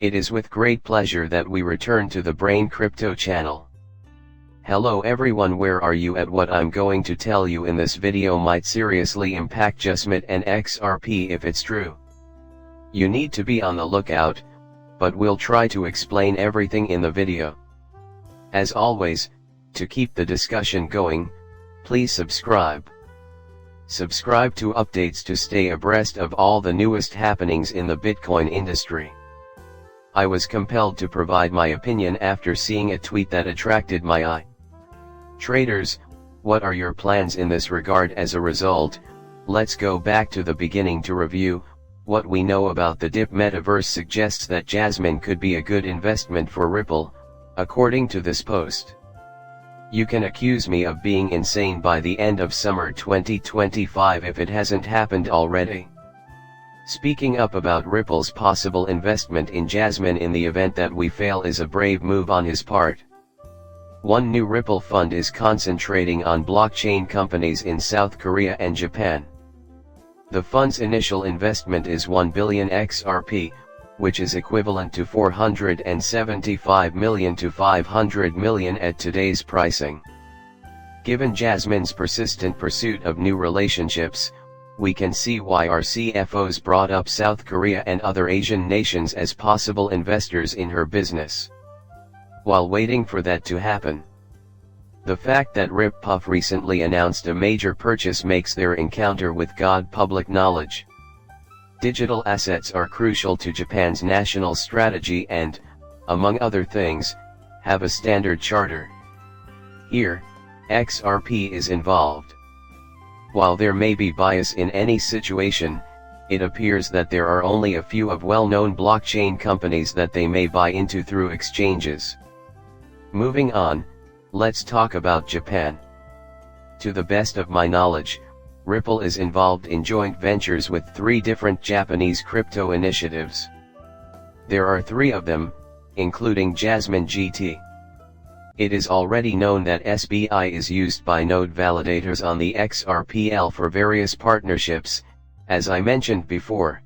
It is with great pleasure that we return to the Brain Crypto channel. Hello everyone, where are you at? What I'm going to tell you in this video might seriously impact Jasmy and XRP if it's true. You need to be on the lookout, but we'll try to explain everything in the video. As always, to keep the discussion going, please subscribe. Subscribe to updates to stay abreast of all the newest happenings in the Bitcoin industry. I was compelled to provide my opinion after seeing a tweet that attracted my eye. Traders, what are your plans in this regard? As a result, let's go back to the beginning to review. What we know about the DIP metaverse suggests that Jasmy could be a good investment for Ripple, according to this post. You can accuse me of being insane by the end of summer 2025 if it hasn't happened already. Speaking up about Ripple's possible investment in Jasmy in the event that we fail is a brave move on his part. One new Ripple fund is concentrating on blockchain companies in South Korea and Japan. The fund's initial investment is 1 billion XRP, which is equivalent to 475 million to 500 million at today's pricing. Given Jasmy's persistent pursuit of new relationships, we can see why our CFOs brought up South Korea and other Asian nations as possible investors in her business. While waiting for that to happen, the fact that Rippuff recently announced a major purchase makes their encounter with God public knowledge. Digital assets are crucial to Japan's national strategy and, among other things, have a standard charter. Here, XRP is involved. While there may be bias in any situation, it appears that there are only a few of well-known blockchain companies that they may buy into through exchanges. Moving on, let's talk about Japan. To the best of my knowledge, Ripple is involved in joint ventures with 3 different Japanese crypto initiatives. There are 3 of them, including Jasmy GT. It is already known that SBI is used by node validators on the XRPL for various partnerships, as I mentioned before.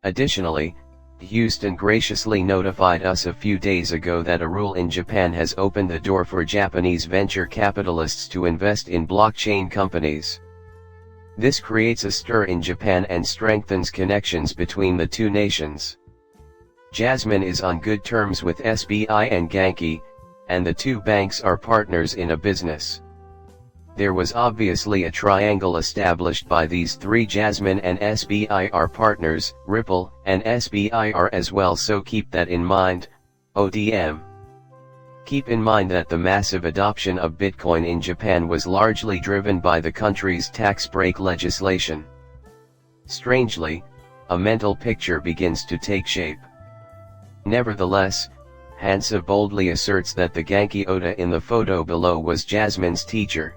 Additionally, Houston graciously notified us a few days ago that a rule in Japan has opened the door for Japanese venture capitalists to invest in blockchain companies. This creates a stir in Japan and strengthens connections between the two nations. Jasmy is on good terms with SBI and Genki, and the 2 banks are partners in a business. There was obviously a triangle established by these 3. Jasmy and SBI are partners, Ripple and SBI are as well, so keep that in mind, ODM. Keep in mind that the massive adoption of Bitcoin in Japan was largely driven by the country's tax break legislation. Strangely, a mental picture begins to take shape. Nevertheless, Hansa boldly asserts that the Genki Oda in the photo below was Jasmy's teacher.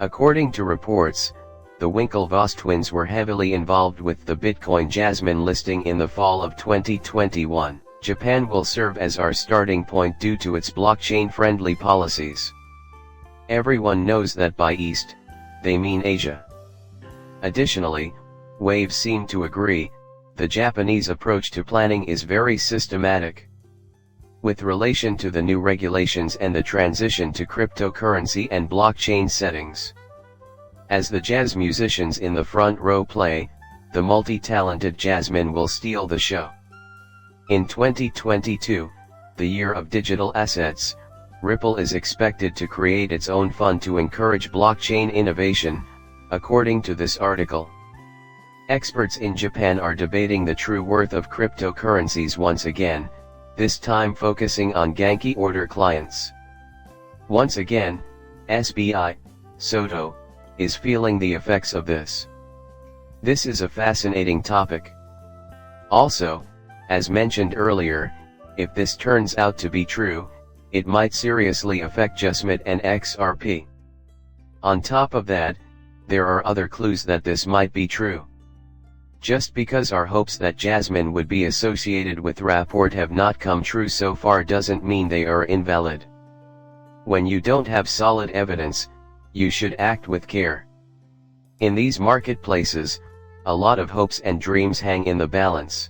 According to reports, the Winklevoss twins were heavily involved with the Bitcoin Jasmy listing in the fall of 2021. Japan will serve as our starting point due to its blockchain-friendly policies. Everyone knows that by East, they mean Asia. Additionally, Waves seem to agree, the Japanese approach to planning is very systematic. With relation to the new regulations and the transition to cryptocurrency and blockchain settings. As the jazz musicians in the front row play, the multi-talented Jasmy will steal the show. In 2022, the year of digital assets, Ripple is expected to create its own fund to encourage blockchain innovation, according to this article. Experts in Japan are debating the true worth of cryptocurrencies once again, this time focusing on Genki order clients. Once again, SBI, Soto, is feeling the effects of this. This is a fascinating topic. Also, as mentioned earlier, if this turns out to be true, it might seriously affect Jasmy and XRP. On top of that, there are other clues that this might be true. Just because our hopes that Jasmy would be associated with Rapport have not come true so far doesn't mean they are invalid. When you don't have solid evidence, you should act with care. In these marketplaces, a lot of hopes and dreams hang in the balance.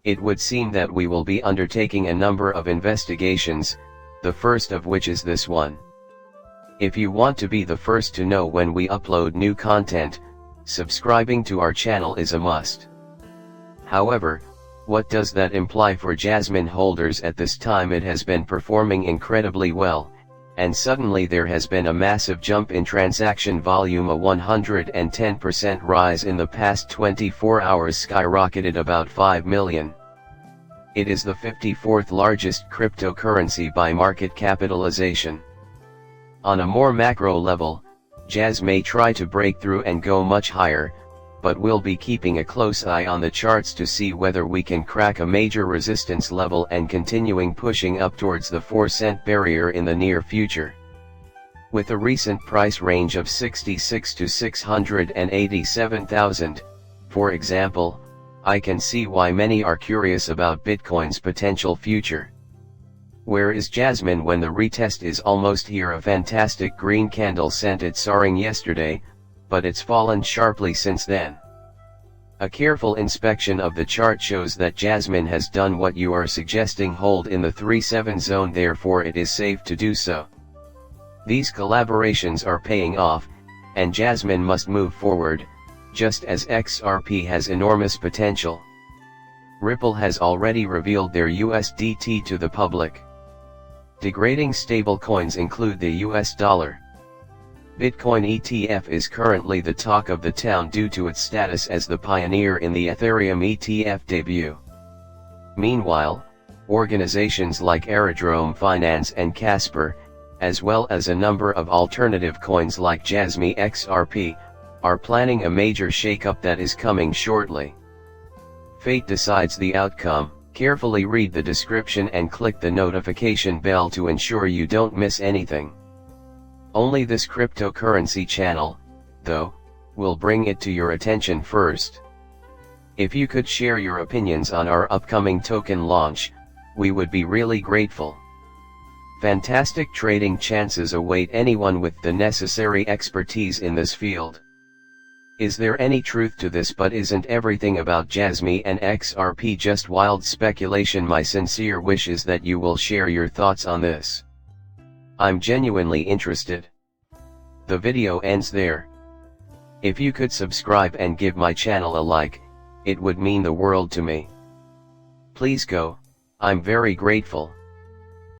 It would seem that we will be undertaking a number of investigations, the first of which is this one. If you want to be the first to know when we upload new content, subscribing to our channel is a must. However, what does that imply for Jasmy holders at this time? It has been performing incredibly well, and suddenly there has been a massive jump in transaction volume. A 110% rise in the past 24 hours, skyrocketed about 5 million. It is the 54th largest cryptocurrency by market capitalization. On a more macro level, Jasmy may try to break through and go much higher, but we'll be keeping a close eye on the charts to see whether we can crack a major resistance level and continuing pushing up towards the 4-cent barrier in the near future. With a recent price range of 66 to 687,000, for example, I can see why many are curious about Bitcoin's potential future. Where is Jasmy when the retest is almost here? A fantastic green candle sent it soaring yesterday, but it's fallen sharply since then. A careful inspection of the chart shows that Jasmy has done what you are suggesting, hold in the 3-7 zone, therefore it is safe to do so. These collaborations are paying off, and Jasmy must move forward, just as XRP has enormous potential. Ripple has already revealed their USDT to the public. Degrading stablecoins include the US dollar. Bitcoin ETF is currently the talk of the town due to its status as the pioneer in the Ethereum ETF debut. Meanwhile, organizations like Aerodrome Finance and Casper, as well as a number of alternative coins like Jasmy XRP, are planning a major shakeup that is coming shortly. Fate decides the outcome. Carefully read the description and click the notification bell to ensure you don't miss anything. Only this cryptocurrency channel, though, will bring it to your attention first. If you could share your opinions on our upcoming token launch, we would be really grateful. Fantastic trading chances await anyone with the necessary expertise in this field. Is there any truth to this? But isn't everything about Jasmy and XRP just wild speculation? My sincere wish is that you will share your thoughts on this. I'm genuinely interested. The video ends there. If you could subscribe and give my channel a like, it would mean the world to me. Please go, I'm very grateful.